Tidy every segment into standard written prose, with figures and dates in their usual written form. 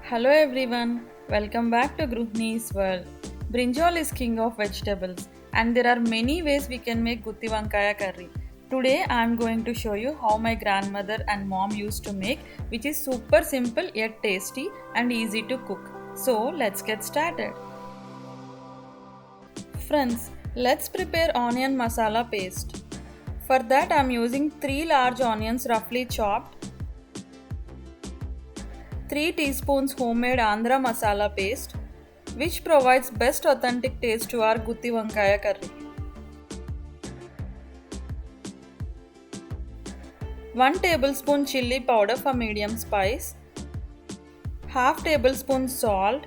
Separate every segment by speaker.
Speaker 1: Hello everyone, welcome back to Gruhinis world. Brinjal is king of vegetables and there are many ways we can make Gutti Vankaya curry. Today I am going to show you how my grandmother and mom used to make, which is super simple yet tasty and easy to cook. So let's get started. Friends, let's prepare onion masala paste. For that I am using 3 large onions roughly chopped, 3 teaspoons homemade Andhra masala paste, which provides best authentic taste to our Gutti Vankaya curry. 1 tablespoon chilli powder for medium spice, half tablespoon salt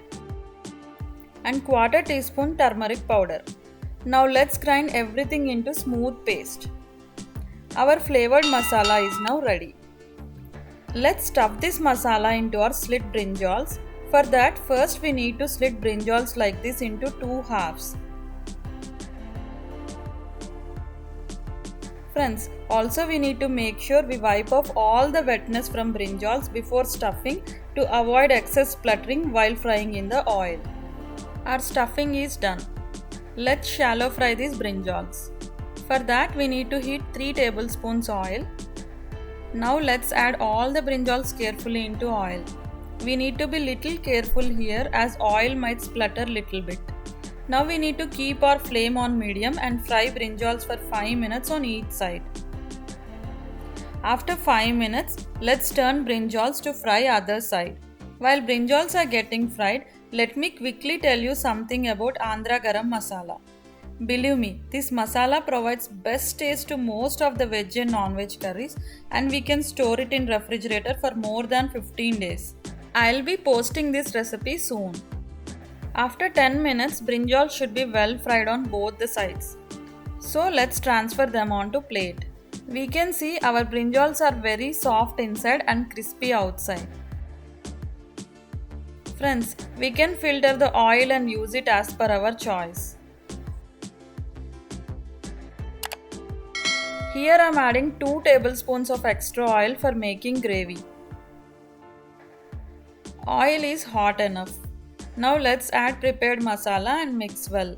Speaker 1: and quarter teaspoon turmeric powder. Now let's grind everything into smooth paste. Our flavored masala is now ready. Let's stuff this masala into our slit brinjals. For that, first we need to slit brinjals like this into 2 halves. Friends, also we need to make sure we wipe off all the wetness from brinjals before stuffing to avoid excess spluttering while frying in the oil. Our stuffing is done. Let's shallow fry these brinjals. For that we need to heat 3 tablespoons oil. Now let's add all the brinjals carefully into oil. We need to be little careful here as oil might splutter little bit. Now we need to keep our flame on medium and fry brinjals for 5 minutes on each side. After 5 minutes, let's turn brinjals to fry other side. While brinjals are getting fried, let me quickly tell you something about Andhra Garam Masala. Believe me, this masala provides best taste to most of the veg and non-veg curries and we can store it in refrigerator for more than 15 days. I'll be posting this recipe soon. After 10 minutes, brinjal should be well fried on both the sides. So let's transfer them onto plate. We can see our brinjals are very soft inside and crispy outside. Friends, we can filter the oil and use it as per our choice. Here I am adding 2 tablespoons of extra oil for making gravy. Oil is hot enough. Now let's add prepared masala and mix well.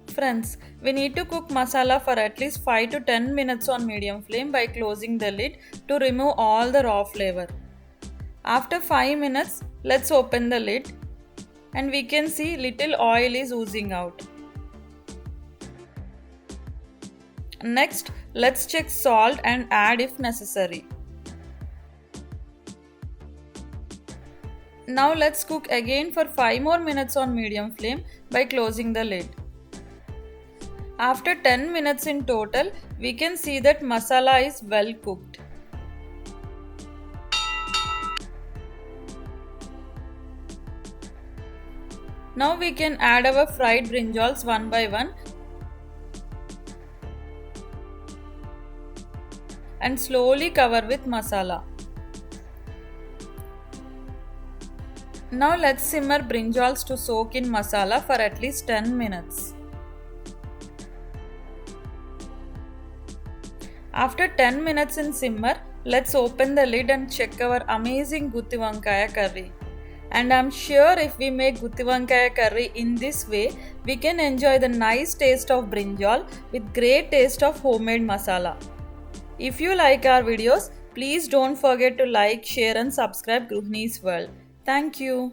Speaker 1: Friends, we need to cook masala for at least 5 to 10 minutes on medium flame by closing the lid to remove all the raw flavor. After 5 minutes, let's open the lid and we can see little oil is oozing out. Next, let's check salt and add if necessary. Now let's cook again for 5 more minutes on medium flame by closing the lid. After 10 minutes in total, we can see that masala is well cooked. Now we can add our fried brinjals one by one and slowly cover with masala. Now let's simmer brinjals to soak in masala for at least 10 minutes. After 10 minutes in simmer, let's open the lid and check our amazing Gutti Vankaya curry. And I'm sure if we make Gutti Vankaya curry in this way, we can enjoy the nice taste of brinjal with great taste of homemade masala. If you like our videos, please don't forget to like, share and subscribe Gruhinis World. Thank you.